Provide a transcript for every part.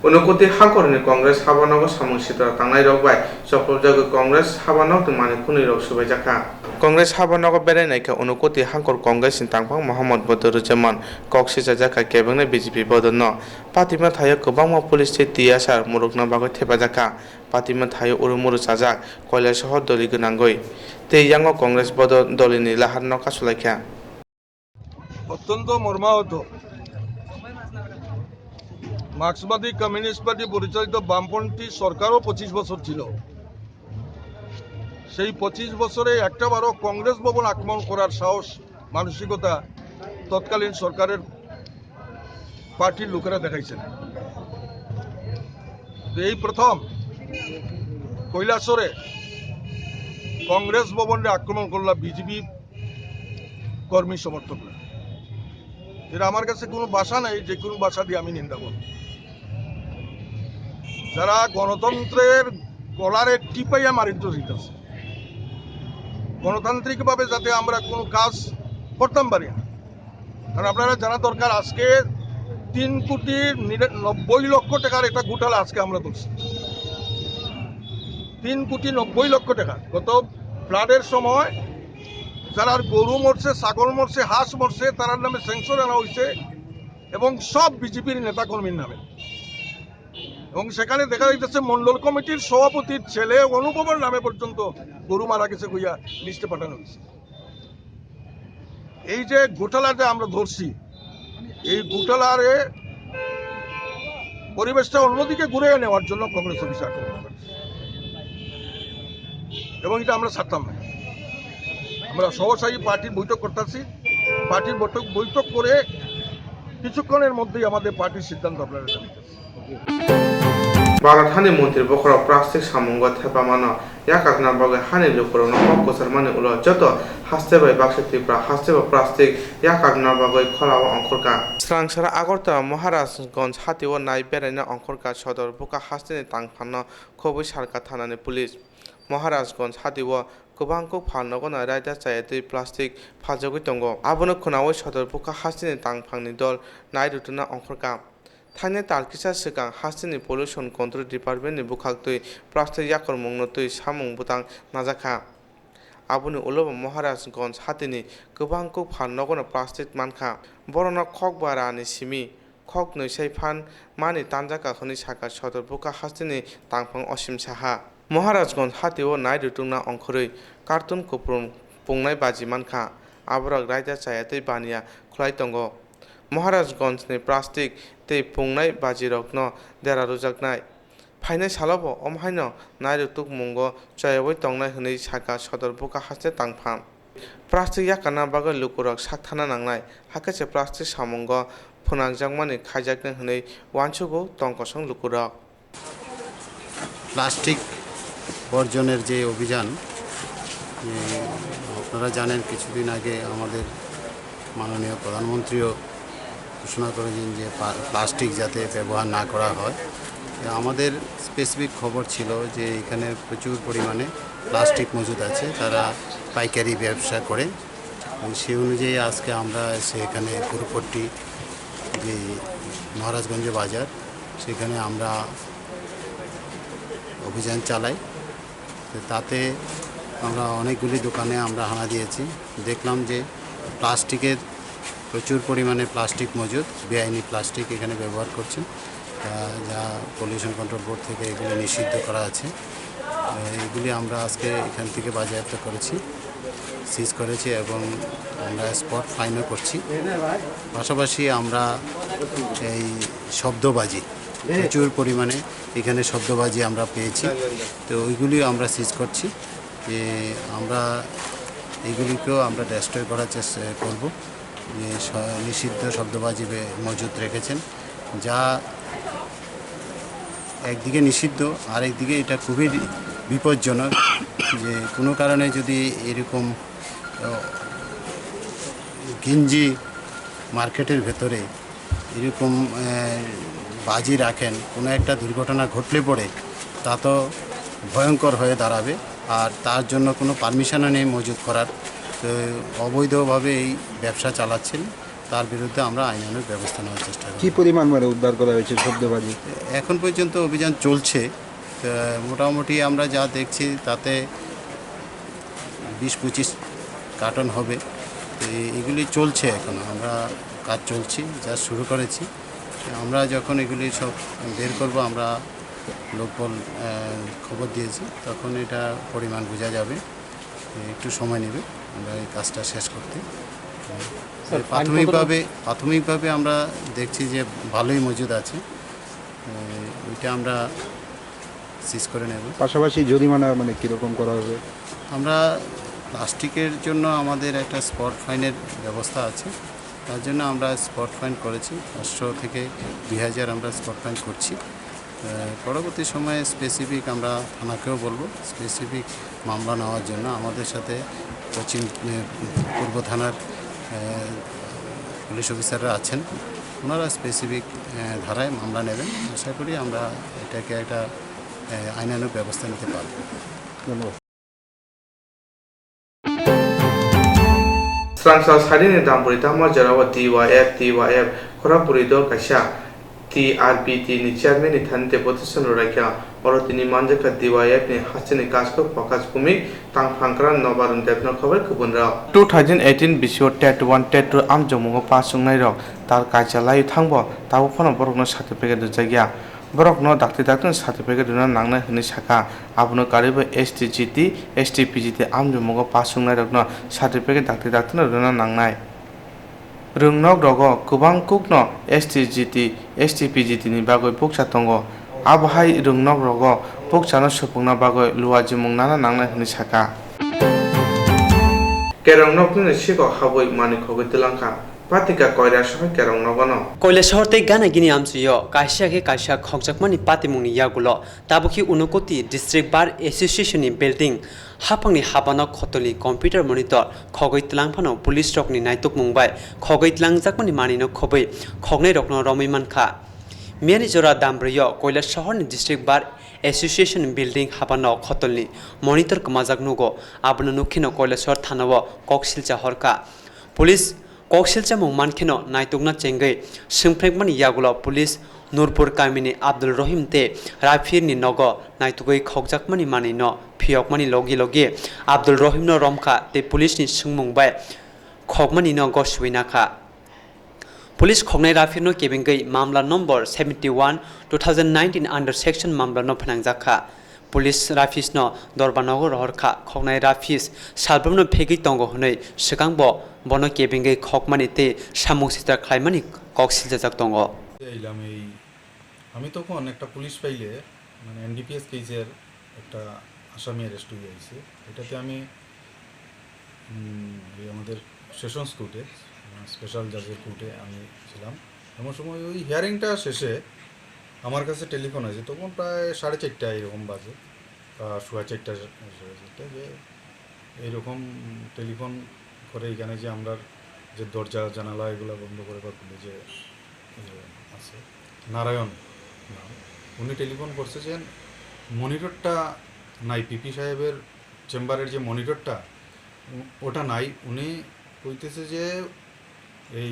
অনুকূতি হাকরনি Congress হাবানগ সামংসিত তাंनाय rok bai chopropjago Congress হাবানগ মানে খুনি rok subai jaka Congress হাবানগ বেরাইনাইকে অনুকূতি হাকর কংগ্রেস তাংফাং মোহাম্মদ বদরুজ্জামান কক্সিজা জাকা কেবংনে বিজেপি বদন পাতিमा थायो गोबांमा पुलिस टियासार मुरुगना बागै थेबा जाका पातिमा थायो उरुमुरु साजाक কৈলাসহ दलि गोनांगै ते यांगो কংগ্রেস বদ দলিনি লাহারন কাसुलायखा অত্যন্ত মর্মাহত। মার্ক্সবাদী কমিউনিস্ট পার্টি পরিচালিত বামপন্থী সরকারও 25 বছর ছিল। সেই 25 বছরে একটাবারও কংগ্রেস ভবন আক্রমণ করার সাহস মানসিকতা তৎকালীন সরকারের পার্টির লোকেরা দেখাইছেন। এই প্রথম কৈলাসরে কংগ্রেস ভবনে আক্রমণ করল বিজেপি কর্মী সমর্থকরা। এটা আমার কাছে কোনো ভাষা নাই, যে কোনো ভাষা দিয়ে আমি নিন্দা করব। যারা গণতন্ত্রের গলারে টিপাইয়া মারিত দিতেছে, গণতান্ত্রিকভাবে যাতে আমরা কোনো কাজ করতাম পারি না। কারণ আপনারা জানা দরকার, আজকে 3,90,00,000 টাকার একটা ঘোটালা আজকে আমরা ধরছি। 3,90,00,000 টাকা গত ফ্লাডের সময় যারা গরু মরছে, ছাগল মরছে, হাঁস মরছে, তার নামে স্যাংশন আনা হয়েছে এবং সব বিজেপির নেতাকর্মীর নামে। এবং সেখানে দেখা যাইতেছে মন্ডল কমিটির সভাপতির ছেলে অনুপমের নামে পর্যন্ত গরু মারা গেছে কইয়া লিস্টে পাঠানো হয়েছে। এই যে ঘোটালাটা আমরা ধরছি, এই ঘোটালারে পরিবেশটা অন্যদিকে ঘুরে নেওয়ার জন্য কংগ্রেস অফিসে আক্রমণ করেছে এবং এটা আমরা ছাড়তাম না। আমরা সহসায়ী পার্টির বৈঠক করতেছি। পার্টির বৈঠক করে কিছুক্ষণের মধ্যেই আমাদের পার্টির সিদ্ধান্ত আপনারা জানাইতেছি। भारत हानि मन्त्री बखरा प्लास्टिक सामंग थेपामानो याकाकना बागै हानि लुकुरनो ककसर माने उलो जत हास्तेबाय बाक्सेतिफ्रा हास्तेबा प्लास्टिक याकाकना बागै खलाव अंखरका स्रांसरा आगरतला महाराजगंज हातिव नाय बेरायना अंखरका सदर बुका हास्तेनि तांफानो खबै सारका थानानि पुलिस महाराजगंज हातिव गोबांखौ फाननगना रायदा चायतै प्लास्टिक फाजगै दंग आबोनो खुनावै सदर बुका हास्तेनि तांफांनि दल नाय रुटुना अंखरका थांनाय तारकिसा सिगां हास्टेलनि पलिउसन कन्ट्रोल डिपार्टमेन्टनि बुखागतै प्लास्टिक याकर मुंनतै सामुं बुतां नाजाखा आबुनि उलुब महाराजगंज हातिनि गोबांखौ फाननगना प्लास्टिक मानखा बरना खक बारानि सिमि खक नैसाय फान मानि तानजाका हनि साका सदर बुका हास्टेलनि तांफां असिम साहा महाराजगंज हातिव नाय रुटुंना अंखरै कार्टुन कुप्रुं पुंनाय बाजि मानखा आबराग रायदा चायातै बानिया खुलाय दंग महाराजगंजनि प्लास्टिक तै पुंनाय बाजिरकनो देरा रुजाकनाय फाइनाय सालाबो अमहायनो नायरुतुक मुंगो चयबै तंनाय हनै साका सदर बुका हास्ते तांफां प्लास्टिक याकाना बागै लुकुरक साकथाना नांनाय हाकेसे प्लास्टिक सामंग फोनांजाकमानि खायजाकनो हनै वानसुगो तंकसं लुकुरक প্লাস্টিক বর্জনের যে অভিযান আপনারা জানেন, কিছুদিন আগে আমাদের মাননীয় প্রধানমন্ত্রীও ঘোষণা করেছেন যে প্লাস্টিক যাতে ব্যবহার না করা হয়। আমাদের স্পেসিফিক খবর ছিল যে এখানে প্রচুর পরিমাণে প্লাস্টিক মজুদ আছে, তারা পাইকারি ব্যবসা করে। সেই অনুযায়ী আজকে আমরা সেখানে পুরোপট্টি যে মহারাজগঞ্জ বাজার, সেখানে আমরা অভিযান চালাই। তাতে আমরা অনেকগুলি দোকানে আমরা হানা দিয়েছি। দেখলাম যে প্লাস্টিকের প্রচুর পরিমাণে প্লাস্টিক মজুদ, বেআইনি প্লাস্টিক এখানে ব্যবহার করছে, যা পলিউশন কন্ট্রোল বোর্ড থেকে এগুলি নিষিদ্ধ করা আছে। এগুলি আমরা আজকে এখান থেকে বাজেয়াপ্ত করেছি, সিজ করেছি এবং আমরা স্পট ফাইনও করছি। পাশাপাশি আমরা এই শব্দবাজি, প্রচুর পরিমাণে এখানে শব্দবাজি আমরা পেয়েছি, তো ওইগুলিও আমরা সিজ করছি। যে আমরা এইগুলিকেও আমরা ডেস্ট্রয় করার চেষ্টা করব। যে নিষিদ্ধ শব্দবাজি মজুদ রেখেছেন, যা একদিকে নিষিদ্ধ, আরেকদিকে এটা খুবই বিপজ্জনক। যে কোনো কারণে যদি এরকম গেঞ্জি মার্কেটের ভেতরে এরকম বাজি রাখেন, কোনো একটা দুর্ঘটনা ঘটলে পড়ে তা তো ভয়ঙ্কর হয়ে দাঁড়াবে। আর তার জন্য কোনো পারমিশনও নেই মজুদ করার, তো অবৈধভাবে এই ব্যবসা চালাচ্ছেন। তার বিরুদ্ধে আমরা আইনানুগ ব্যবস্থা নেওয়ার চেষ্টা করি। কি পরিমাণ মানে উদ্ধার করা হয়েছে শব্দবাজি? এখন পর্যন্ত অভিযান চলছে। তা মোটামুটি আমরা যা দেখছি তাতে 20-25 কার্টন হবে। তো এগুলি চলছে, এখন আমরা কাজ চলছি, যা শুরু করেছি। আমরা যখন এগুলি সব বের করব, আমরা লোকবল খবর দিয়েছি, তখন এটা পরিমাণ বোঝা যাবে। একটু সময় নেবে আমরা এই কাজটা শেষ করতে। প্রাথমিকভাবে আমরা দেখছি যে ভালোই মজুদ আছে, ওইটা আমরা সিজ করে নেব। পাশাপাশি জরিমানা মানে কীরকম করা হবে? আমরা প্লাস্টিকের জন্য আমাদের একটা স্পট ফাইনের ব্যবস্থা আছে, তার জন্য আমরা স্পট ফাইন করেছি 500 থেকে 2000 আমরা স্পট ফাইন করছি। পরবর্তী সময়ে স্পেসিফিক আমরা থানাকেও বলবো স্পেসিফিক মামলা নেওয়ার জন্য। আমাদের সাথে পশ্চিম পূর্ব থানার পুলিশ অফিসাররা আছেন, ওনারা স্পেসিফিক ধারায় মামলা নেবেন। আশা করি আমরা এটাকে একটা আইনানুগ ব্যবস্থা নিতে পারব। ধন্যবাদ। Srangsal Sadini Dampuri Tamar Jarawa TYF Korapuri Dol Kasha TRPT ni chairman ni thante position rakya orotini manjaka TYF ni hasini kasko pakas kumi tang phangkran nobarun debno khabar kubun ra 2018 bisho tet 1 tet 2 am jomungo pasung nai rok tar kachalai thangbo tau phono borokno certificate jagya borokno dakti daktin certificate na nangnai hini saka abno karibo STGT STPGT am jomungo pasung nai rokno certificate dakti daktin na nangnai Rungnok rogo kubang kukno STGT STPGT ni bagoi puksa tongo abhai rungnok rogo puksano supungna bagoi luajimung nana nangnai hini saka Kerongnok ni siko haboi mani khogoi tilangka Patika koira shoy kerongnok no কৈলাসহরতে গানা গিনি আমসিও কাইসাকে কাইসা খংজাকমানি পাতিমুংনি ইয়াগুলো তাবুকি উনকতি ডিস্ট্রিক্ট বার এসোসিয়েশননি বিল্ডিং হাফাংনি হাবানো খতলি কম্পিউটার মনিটর খগৈ তলাংফানো পুলিশ রকনি নাইতুক মুংবাই খগৈ তলাংজাকমানি মানিনো খबै খগनै রকনো রমিমানখা মিয়ানি জোড়া দামব্রিয় কৈলাসহরনি ডিস্ট্রিক্ট বার এসোসিয়েশন বিল্ডিং হাবানো খতলনি মনিটর কমাজাক নুগো আবনো নুখিনো কৈলাসহর থানাও ককসিলচা হরকা পুলিশ ককসিলচা মুং মানখেনো নাইতুকনা চেঙ্গৈ সিংফ্রেকমানি ইয়াগুলো পুলিশ নুরপুর কামিনি আব্দুল রহিম তে রাফিরনি নগ নাইতুগৈ খগজাকমানি মানিনো ফিয়কমানি লগে লগে আব্দুল রহিম ন রমখা তে পুলিশনি সিংমুংবাই খগমানি ন গসুইনাখা পুলিশ খগনাই রাফিরনো কেবেঙ্গৈ মামলা নম্বর 71/2019 আন্ডার সেকশন মামলা ন ফনাংজাখা পুলিশ রাফিস ন দরবানগর হরখা খগনাই রাফিস সালব্রমনো ফেগৈ তঙ্গ হनै সিগাংব বনো কেবেঙ্গৈ খগমানি তে সামুংসিতা খাইমানি ককসিলজাক তঙ্গ এইলাম এই আমি তখন একটা পুলিশ পাইলে মানে এনডিপিএস কেসের একটা আসামি অ্যারেস্ট হয়ে যাইছে। এটাতে আমি আমাদের সেশনস কোর্টে স্পেশাল জাজের কোর্টে আমি ছিলাম। এমন সময় ওই হিয়ারিংটা শেষে আমার কাছে টেলিফোন আছে, তখন প্রায় 4:30 এরকম বাজে বা 4:30 যে এইরকম টেলিফোন করে এখানে যে আমরা যে দরজা জানালা এগুলো বন্ধ করে বা খুলে যে আছে নারায়ণ নাম, উনি টেলিফোন করছে যে মনিটরটা নাই, পিপি সাহেবের চেম্বারের যে মনিটরটা ওটা নাই। উনি কইতেছে যে এই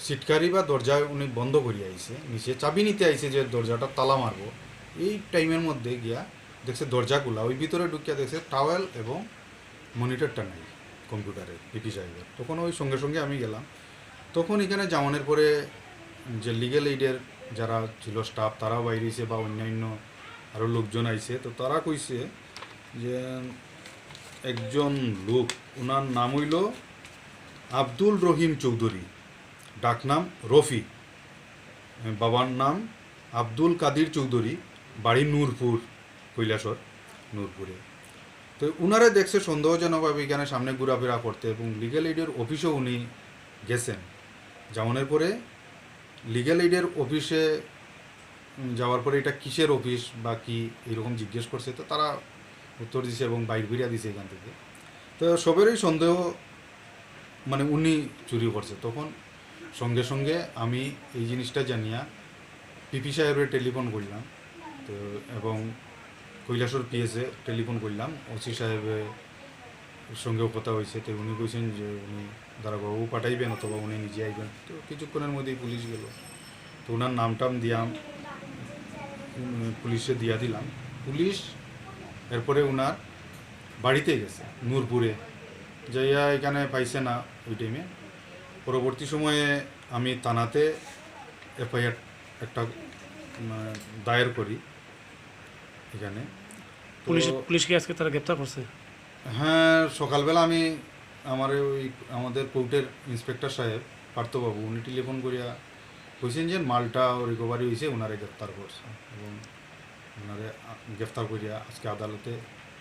সিটকারি বা দরজায় উনি বন্ধ করিয়ে আইছে, নিচে চাবি নিতে আইছে যে দরজাটা তালা মারবো। এই টাইমের মধ্যে গিয়া দেখছে দরজাগুলা, ওই ভিতরে ঢুকিয়া দেখছে টাওয়েল এবং মনিটরটা নাই কম্পিউটারে পিপি সাহেবের। তখন ওই সঙ্গে সঙ্গে আমি গেলাম। তখন এখানে জামানের পরে যে লিগেল এইডের যারা ছিল স্টাফ তারাও বাইরেছে বা অন্যান্য আরও লোকজন আইছে। তো তারা কইছে যে একজন লোক, ওনার নাম হইল আব্দুল রহিম চৌধুরী, ডাকনাম রফি, বাবার নাম আব্দুল কাদির চৌধুরী, বাড়ি নূরপুর, কৈলাসর নূরপুরে। তো ওনারা দেখছে সন্দেহজনকভাবে এখানে সামনে ঘোরাফেরা করতে এবং লিগেল এইডের অফিসেও উনি গেছেন। যাওয়ানোর পরে লিগ্যাল এইডের অফিসে যাওয়ার পরে এটা কিসের অফিস বা কি এরকম জিজ্ঞেস করছে। তো তারা উত্তর দিছে এবং বাইর ফিরিয়া দিছে এখান থেকে। তো সবেরই সন্দেহ মানে উনি চুরি করছে। তখন সঙ্গে সঙ্গে আমি এই জিনিসটা জানিয়া পিপি সাহেবের টেলিফোন করলাম, তো এবং কৈলাসর পিএসে টেলিফোন করলাম, ওসি সাহেবে সঙ্গেও কথা হয়েছে, তো উনি কইছেন যে উনি দারোগাবাবু পাঠাইবেন অথবা উনি নিজে আইবেন। তো কিছুক্ষণের মধ্যেই পুলিশ গেল, তো ওনার নামটাম দিয়াম পুলিশে দিয়া দিলাম। পুলিশ এরপরে ওনার বাড়িতে গেছে নূরপুরে, যাইয়া এখানে পাইছে না ওই টাইমে। পরবর্তী সময়ে আমি থানাতে এফআইআর একটা দায়ের করি এখানে। তো পুলিশকে আজকে তারা গ্রেপ্তার করছে। হ্যাঁ, সকালবেলা আমি আমাদের কোর্টের ইন্সপেক্টর সাহেব পার্থবাবু উনি টেলিফোন করিয়া কইছেন যে মালটা রিকভারি হয়েছে, ওনারে গ্রেপ্তার করছে এবং ওনারে গ্রেপ্তার করিয়া আজকে আদালতে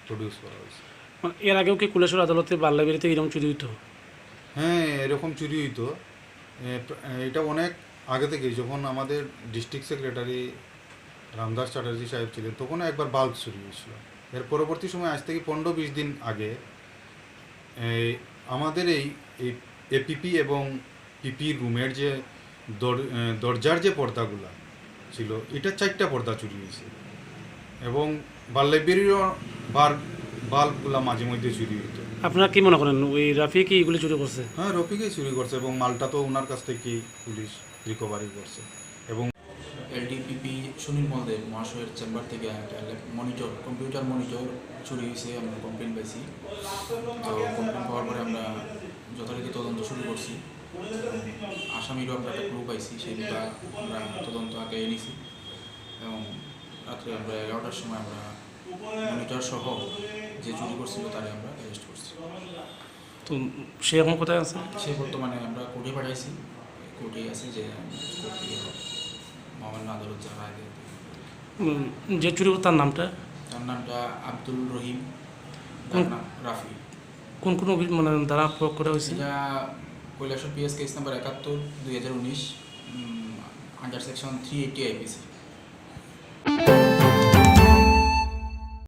প্রডিউস করা হয়েছে। মানে এর আগেও কি কুলেশ্বর আদালতে বাল লাইব্রেরিতে এরকম চুরি হইতো? হ্যাঁ, এরকম চুরি হইতো। এটা অনেক আগে থেকেই, যখন আমাদের ডিস্ট্রিক্ট সেক্রেটারি রামদাস চ্যাটার্জি সাহেব ছিলেন তখন একবার বাল্ব চুরি হয়েছিল। এর পরবর্তী সময় আজ থেকে 15-20 দিন আগে আমাদের এই এপিপি এবং পিপি রুমের যে দরজার যে পর্দাগুলা ছিল, এটা 4টা পর্দা চুরি হয়েছে এবং বাল লাইব্রেরিরও বাল্বগুলা মাঝে মধ্যে চুরি হইতো। আপনারা কি মনে করেন ওই রাফি কি এগুলি চুরি করছে? হ্যাঁ, রফিকেই চুরি করছে এবং মালটা তো ওনার কাছ থেকেই পুলিশ রিকভারি করছে। এবং এলডিপিপি সুনীল মলদেব মহাশয়ের চেম্বার থেকে একটা কম্পিউটার মনিটর চুরি হয়েছে আমরা কমপ্লেন পাইছি। তো কমপ্লেন পাওয়ার পরে আমরা যথারীতি তদন্ত শুরু করছি। আসামিরও আমরা একটা ক্লু পাইছি, সেইটা আমরা তদন্ত আগে এনেছি এবং রাত্রে আমরা 11টার সময় আমরা মনিটর সহ যে চুরি করছিল তারে আমরা অ্যারেস্ট করছি। তো সে এখন কোথায় আছে? সে বর্তমানে আমরা কোর্টে পাঠাইছি, কোর্টেই আছে, যে কোর্ট থেকে মহামান্য আদালত যা রায় দেয়। যে চুরি তার নামটা? তার নামটা আব্দুল রহিম, তার নাম রাফি। কোন কোন মানে দ্বারা প্রয়োগ করা হয়েছে? এটা Kailashahar PS case number 71/2019 under section 380 IPC.